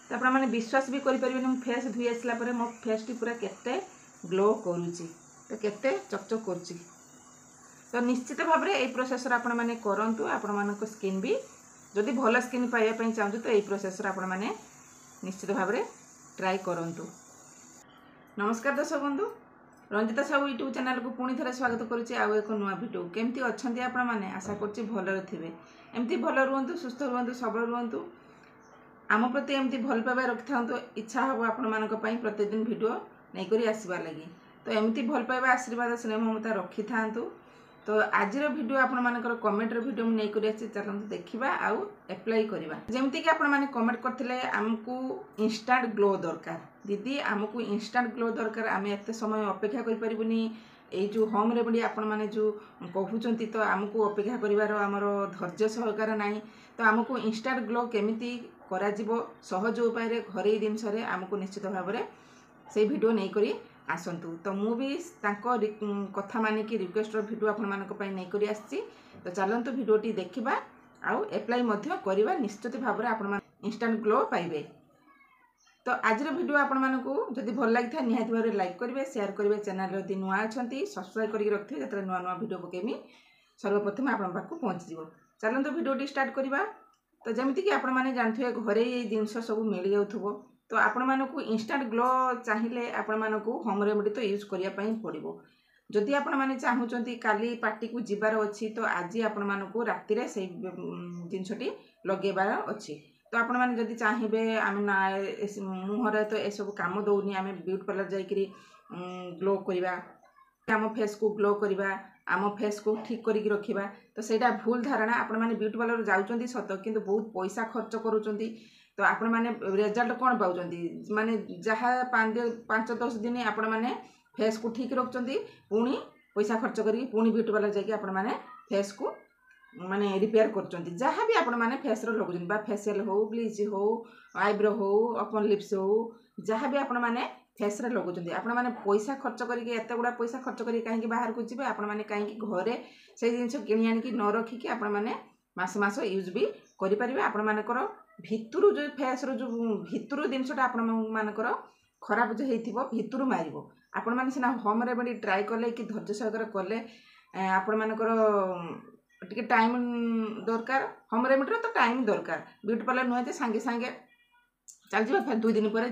तो आपण मैंने विश्वास भी करें फेस धोई आसला मो फेस टी पूरा केते ग्लो करुच्ची तो केते चकचक करुच्ची। तो निश्चित भाव में यही प्रोसेस आपण मैंने करंतु आपण मानक स्किन भी जदि भल स्किन पाइबा चाहूँ तो यही प्रोसेस आपण मैंने निश्चित भाव में ट्राई करंतु। नमस्कार दर्शक बंधु, रंजिता साहू यूट्यूब चैनल को पुणी थे स्वागत करुच्ची आउ एक नुआ भिडियो। केमती अच्छा आपण मैंने आशा करुच्ची भलरे थे, एमती भल रुहतु, सुस्थ रुहतु, सबल रुहतु, आम प्रति एमती भल पाइबा रखि था। इच्छा हम आपण मानक प्रतिदिन भिडियो नहीं आसवा लगी, तो एमती भल पाइबा आशीर्वाद स्नेह ममता रखि था। तो आज भिडियो आपण मानकर कमेंट भिडियो नहीं आसी, चलते देखा आउ एप्लाई करवा। जमती कि आपण मैंने कमेंट करते आमको इंस्टांट ग्लो दरकार दीदी, आमको इंस्टांट ग्लो दरकार, आम एत समय अपेक्षा करें ये जो होम रेमेडी आपण मैंने जो कहते तो आमको अपेक्षा कर आमर धैर्य सहकार ना। तो आमको इंस्टांट ग्लो केमिति करा सहज उपाय घरे जिनस आमको निश्चित भाव में से भिडियो नहीं करी आसतु। तो मु भी कथा मानिकी रिक्वेस्ट भिडियो आपण नहीं आसी। तो चलतु भिडियोटी देखा आउ एप्लाई करवा, निश्चित भाव में आपण इंस्टांट ग्लो पाइबे। तो आज भिडियो आपण मानकू जदि भल लगी था निहाती भाव में लाइक करेंगे, शेयर करेंगे, चैनल यदि नुआ अच्छा सब्सक्राइब करके रखिए जो नुआ नुआ भिडियो पकेमी सर्वप्रथम आपण पाखु पहुँच जाव। चलतु भिडियोटी स्टार्ट करवा। तो जमीती कि आपण मैंने जानते घरे ये जिनस सब मिल जाऊ, तो आपण मानकू इंस्टांट ग्लो चाहिए आपण मानकू होम रेमेडी तो यूज करने पड़ो। जदि आपण मैंने चाहूँगी काली पार्टी को जीवार अच्छी तो आज आपण मानकू राति से जिनसटी लगेबार अच्छी। तो आपण मैंने जदि चाहिए आम ना मुहर तो यह सब कम दौनी, आम ब्यूटी पार्लर जाकरी ग्लो करवा, आम फेस को ग्लो करवा, आम फेस को ठीक करके रखा, तो सहीटा भूल धारणा। आपण मैंने ब्यूटी पार्लर जाऊँच सत कि बहुत पैसा खर्च करुँच, तो आपण मैंने रिजल्ट कौन पाँच माने जहाँ 5-10 दिन आपण मैंने फेस को ठीक रखुंट, पुणी पैसा खर्च करी पुणी ब्यूटी पार्लर जाकि आपण मैंने फेस को माने रिपेयर कर जहाँ भी आपण मैंने फेस लगुन बा फेशियल हो, ब्लीच हो, आईब्रो हो, ओपन लिप्स हो, जहाँ भी आपण मैंने फेस लगुंट, आपण मैंने पैसा खर्च करके एत गुड़ा पैसा खर्च करके कहीं बाहर को जी, आपण मैंने कहीं घरे से जिन कि आनिकी न रखिकी आपण मैंने मास मास यूज भी करें। आपण मानकर भितरु जो फेस रो जो भितरु जिनसटा आपण मानकर खराब जो होइथिबो भितरु मारिबो। आपण माने सिना होम रेमेडी ट्राई कले कि धैर्य सहकार कले आपण मानकर टिके टाइम दरकार। होम रेमेडी तो टाइम दरकार, ब्यूटी पार्लर नुहे जे सांगे सांगे चल जीवा, फिर 2 दिन पर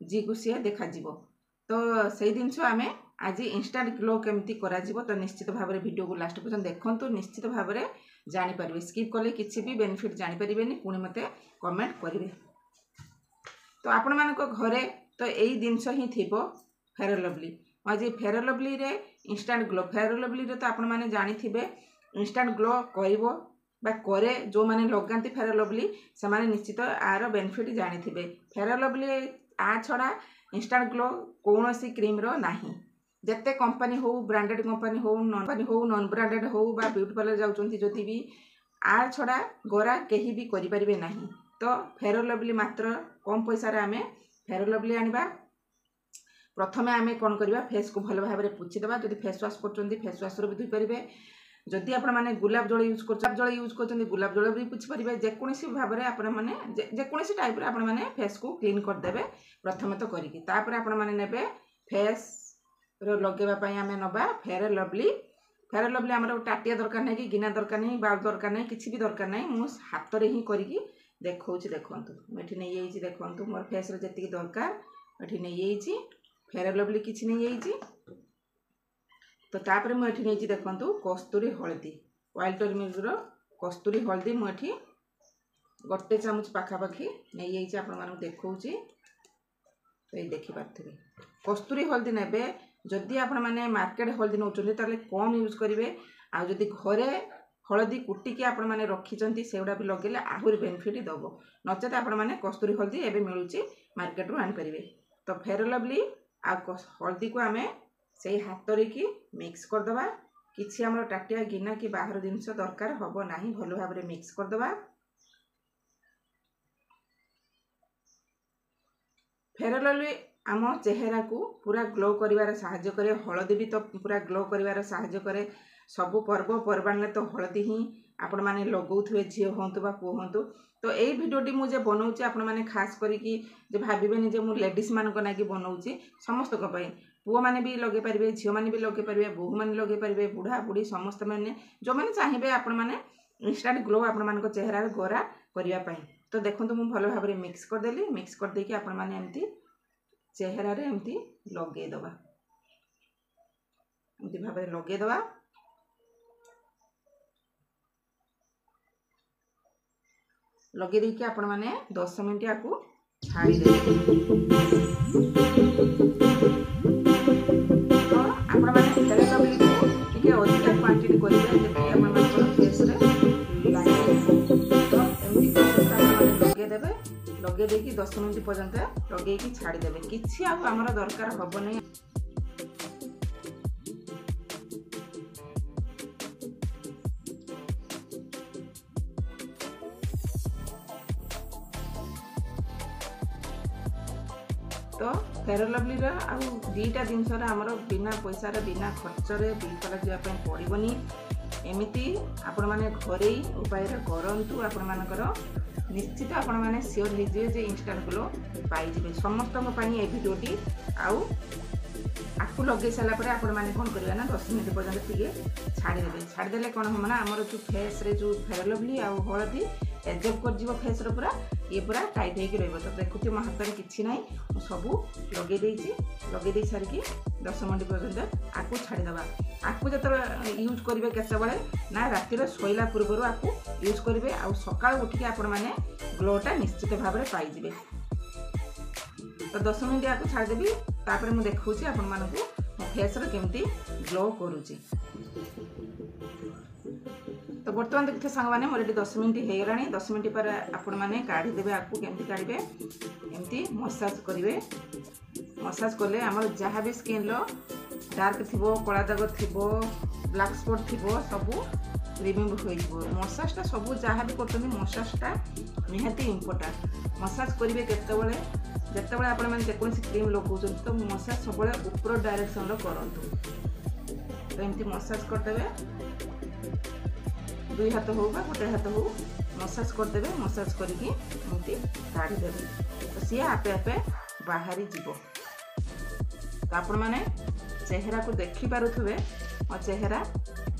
जी को सी देखा जीवो। तो सही जिनस आमे आज इंस्टांट ग्लो केमती करा जीवो, तो निश्चित भाव में वीडियो को लास्ट पर्यंत देखंतु, निश्चित भाव में जानीपारे। स्किप कले किसी भी बेनिफिट जानीपारे, पुणी मते कमेंट करेंगे। तो आपण मानक घरे तो यही जिनस ही थिबो फेयर लवली। आज फेयर लवली रे इंस्टांट ग्लो, फेयर लवली रे तो आपण माने जानी थिबे इंस्टांट ग्लो करिवो बा करे जो माने लगाती फेयर लवली से माने निश्चित आर बेनिफिट जानी थिबे। फेयर लवली आ छड़ा इंस्टांट ग्लो कौन सी क्रीम रो नाही, जिते कंपनी हो, ब्रांडेड कंपनी हो, नॉन ब्रांडेड हो, बा ब्यूटी पार्लर जाउचंती जदि भी आ छड़ा गोरा कहीं भी करि परिबे नाही। तो फेयर लवली मात्र कम पैसा रे आमे फेयर लवली आनिबा। प्रथमे आमे कोन करबा, फेस को भल भाव में पोछि देबा। जदि फेस वाश करचंती फेस वाश रो भी धुई परिबे, जदि आपण माने गुलाब जल यूज करचंती गुलाब जल भी पोछि परिबे। जेकोसी भाव में आपण माने जेकोसी टाइप रे आपण माने फेस को क्लीन कर देबे प्रथमे तो करिकि। तापर आपण माने नेबे फेस रो लगेबा पई आमे नबा फेयर लवली। फेयर लवली आमर टाटिया दरकार नहीं कि गिना दरकार नहीं, बाउल दरकार नहीं, किसी भी दरकार नहीं। मु हाथ रे ही करिकि देखौछि, देखंतु मेठी नै येछि, देखंतु मोर फेस रे जति दरकार एठी नै येछि। फेयर लवली किछि नै येछि। तो तापर मु एठी नै देखंतु कस्तूरी हळदी, वाइल्ड टर्मरिक रो कस्तूरी हळदी मु एठी गोटे चामच पाखा पाखी नै येछि, आपण मानक देखौछि। तो ये देखि पारथिबे कस्तूरी हळदी नेबे। जदि आपण माने मार्केट हळदी नौचंती ताले कम यूज करिवे, आ जदि घरे हळदी कुटिकी आपण माने रखिचंती सेउडा भी लगेले आहुरी बेनिफिट दबो। नचेत आपण माने कस्तूरी हळदी एबे मिलुची मार्केट रो आन परिवे। तो फेयर लवली आ हळदी को आमे से हाथ रे की मिक्स कर दबा। किछि हमर टाटिया गिना कि बाहर जिनस दरकार हबो नाही, भलो भाबरे मिक्स कर दबा। फेयर लवली आम चेहरा को पूरा ग्लो करिवार साहाय्य करे। हळदी भी तो पूरा ग्लो करिवार साहाय्य करे। सबु पर्व पर्बाण तो हळदी ही आपण माने लगौथुवे झियो हंतु बा पुओ हंतु। तो यही भिडियोटी मुझे बनाऊँच आपण मैंने खास करिकी जे भाविबेनि जे मु लेडीज मानक नागी बनाऊँच समस्त पुओ मैंने भी लगे पारे झील मैंने भी लगे पारे बोहू मैंने लगे पारे बुढ़ा बुढ़ी समस्त मैंने जो मैंने चाहिए आपण मैंने इंस्टांट ग्लो आपण मान चेहरा गोरा करने। तो देखो मुझे भल भाव में मिक्स करदेली मिक्स कर देकी आपण मैंने एमती चेहरा रे एमती लगेदबा एमती भाव में लगेदबा। लगे देकी आपण मैंने 10 मिनट याकू छाड़ी दे। तो आपण मैंने फेयर लवली को टिके अधिक क्वांटिटी करिवे जेति आपण मानकर फेस रे लाइन। तो एमती प्रोसेस आपण लगे देबे लगे देकी 10 मिनट पर्यंत लगे की छाड़ी देबे किछि आ हमर दरकार हबो नै। तो फेयर लवली दुईटा जिनस बिना पैसा बिना खर्च बिल्कुल जावाई पड़ोनी। एमती आपण मैंने घरे उपाय करूँ आपण मानकर निश्चित आपण मैंने सियोर हो इंस्टांट ग्लो पाइबे समस्त ये भिडियोटी आपको लगे सारापर आपण मैंने कौन करेंगे ना 10 मिनट पर्यंत टे छाड़देले कौन हम ना आमर जो फेस रे जो फेयर लवली आ हलदी एब्जॉर्ब कर फेस पूरा ये पूरा टाइट होकर रही। तो देखुए मो हाथ में किसी ना सबू लगे सारिकी 10 मिनट पर्यंत आपको छाड़ीदे। आपको जो यूज करेंगे केतबले ना रातिर शोला पूर्व आपको यूज करेंगे आ सका उठिक आपण मैंने ग्लोटा निश्चित भाव में पाइबे। तो 10 मिनट आपको छाड़देवी तापर मुझे देखा आपण मानू मो फेस केमती ग्लो करुच्ची। तो बर्तमान देखते सांग मैंने मोर 10 मिनट हो गला। 10 मिनट पर आपण मैंने काढ़ीदेवे आपको केमती काढ़े एमती मसाज करेंगे। मसाज कले आमर जहाँ भी स्किन लो डार्क थी कला दाग थी ब्लैक स्पॉट थी सबू रिमूव हो। मसाजटा सब जहाँ भी कर मसाजटा निहाती इम्पोर्टाट। मसाज करेंगे केतबले जितेबाला आपण मैंने जेकोसी क्रीम लगाऊँ तो मसाज सब ऊपर डायरेक्शन करूँ। तो एमती मसाज करदे 2 हाथ हो गोटे हाथ हो मसाज करदे। मसाज करके एमती काढ़ीदेवे तो सी आपे आपे बाहरी जीव। तो आपण मैंने चेहरा को देखी पारुथुबे मो चेहरा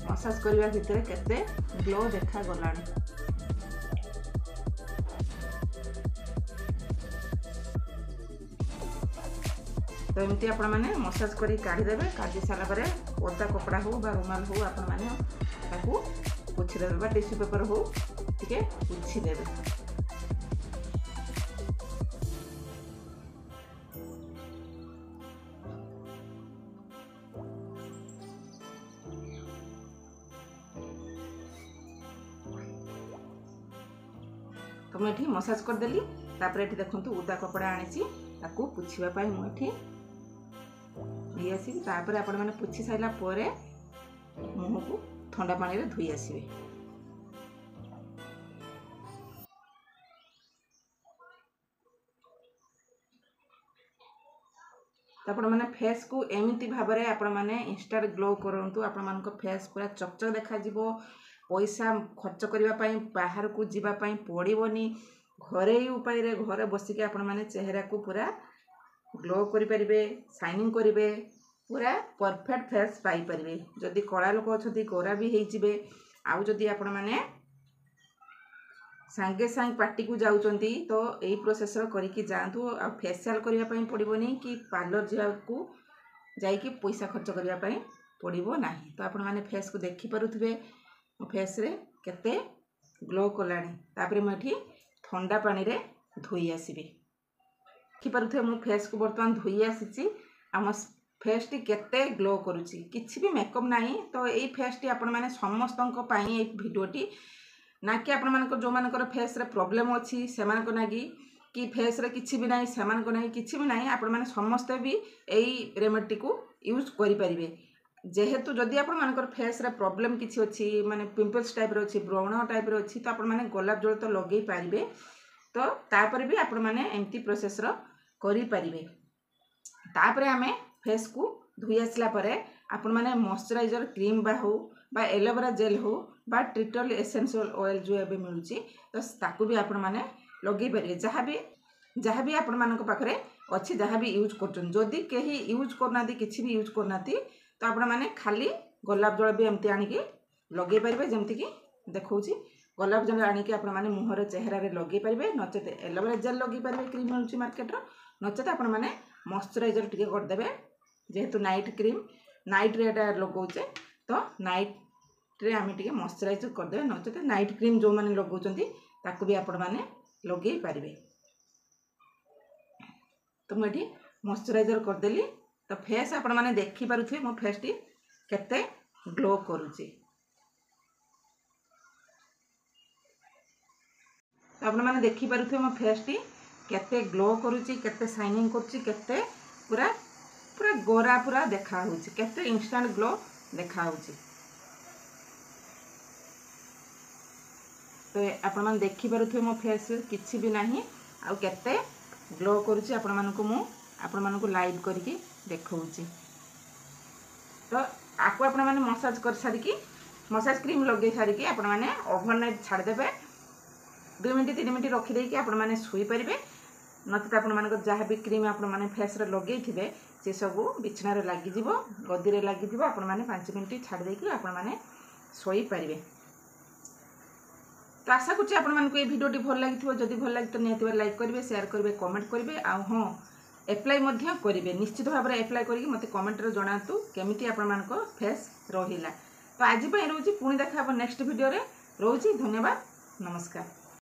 मसाज करने भितर केते ग्लो देखा गलानी। तो एमती आपण मैंने मसाज करी काढ़ीदेवे। काढ़ी सारा पर ओदा कपड़ा हो बा रुमाल हो आपण मैंने ताकू पोछीदेवे बा टिश्यू पेपर हो टिके पोछीदेवे। तो मुझे मसाज करदेली तापर ये देखूँ उदा कपड़ा आनी ताकू पोछापी मुझे नहीं आसि तापर आपण मैंने पोछी सारा मुह को ठंडा पानी रे धोई आसबे। तो आपण मैंने फेस को एमती भाव में आपण मैंने इंस्टांट ग्लो करूँ। आपण मान फेस पूरा चकचक देखा पैसा खर्च करने बाहर को जीवाई पड़ोनी। घरे ही उपाय घरे बसिक आपण मैंने चेहरा को पूरा ग्लो करेंगे शाइनिंग करेंगे पूरा परफेक्ट फेस पाइपर। जदि कला लोक अच्छा गोरा भी होइजिबे आउ जदि आपण मैंने सांगे सांग पार्टी को जाउचंती तो यही प्रोसेस करके जातु। आ फेशियल करने पड़ोनी कि पार्लर जाकू जाइकी पैसा खर्च करने पड़ो ना। तो आपण मैंने फेस को देखी पारुथबे मो फेस रे केते ग्लो कलानी। तापर मुझे ठंडा पानी रे धोई आसबी। देखी पारुथबे मो फेस को बर्तमान धोई आसी आम फेस टी केते ग्लो करुच्ची किछि भी मेकअप नाही। तो यही फेस टी आपण मैंने समस्त भिडियोटी ना कि आपण मानकर जो मानकर फेस रे प्रॉब्लम अच्छी से नागी कि फेस रे किछि भी नाही सेमानक नाही किछि भी नाही आपण माने समस्ते भी एई रेमेडी को यूज करि परिबे। जेहेतु जदि आपण मानकर फेस रे प्रॉब्लम किछि अछि माने पिंपल्स टाइप रो अछि ब्रण टाइप रो अछि तो आपण माने गोलाप जल तो लगे पारिबे। तो तापर भी आपण माने एमती प्रोसेस रो करि परिबे। तापर हमें फेस को धोई आसला परे आपण माने मॉइस्चराइजर क्रीम बा हो बा एलोवेरा जेल हो बा ट्रिटल एसेंशियल ऑयल जो एबे मिलुची तो ताकू भी आपण माने लगे पारे जहाँ भी आपण मान पाखे अच्छी जहाँ भी यूज कर जदि कहीं यूज करना किसी भी यूज करना तो आपण मैंने खाली गोलाप जल भी एमती आणिकी लगे पारे जमती देखा गोलाप जल आणिकी आपण मैंने मुहर चेहरा लगे पारे नचेत एलोवेरा जेल लगे पारे क्रीम मिलूँ मार्केट नचेत आपण मैंने मॉइस्चराइजर टिके करदे जेहेतु नाइट क्रीम नाइट रे लगाऊे तो नाइट रे आम टे मॉइस्चराइजर करदे नचेत नाइट क्रीम जो मैंने लगाऊँ भी आपण मैंने लगे पारे तो मुझे मॉइस्चराइजर करदेली तो फेस आपण मैंने देखी पारुथे मो फेस टी केते ग्लो करूची तो आपण मैंने देखी पारुथे मो फेस टी केते ग्लो करूची केते शाइनिंग करूची केते पूरा पूरा गोरा पूरा देखा होची केते इंस्टेंट ग्लो देखा होची तो आपण मैंने देखी पारुथे मो फेस किछि भी नाही आ केते ग्लो करुच्ची आपण मानक लाइव करके देखौची तो आपको आपण माने मसाज कर सारिकी मसाज क्रीम लगे सारिकी आपण माने ओवरनाइट छाड़ देबे 2 मिनिट 3 मिनिट रखी देकी आपण माने सोई परिबे नते आपण मानक जहाँ भी क्रीम आपण माने फेस रे लगे थिबे से सब बिछना रे लागि जिवो गदी रे लागि जिवो आपण माने 5 मिनिट छाड़ देकी आपण माने सोई परिबे तो आशा करूँ आपण मानक ये भिडियोटी भल लगी जदि भल लगी तो निहत लाइक करेंगे शेयर करेंगे कमेंट करेंगे आ हाँ एप्लाई करेंगे निश्चित भाव में एप्लाई करके मत कमेंट रे जणातु केमिति आपण मानक फेस रहिला तो आज रोची पुणी देखा नेक्स्ट वीडियो रे रोची धन्यवाद नमस्कार।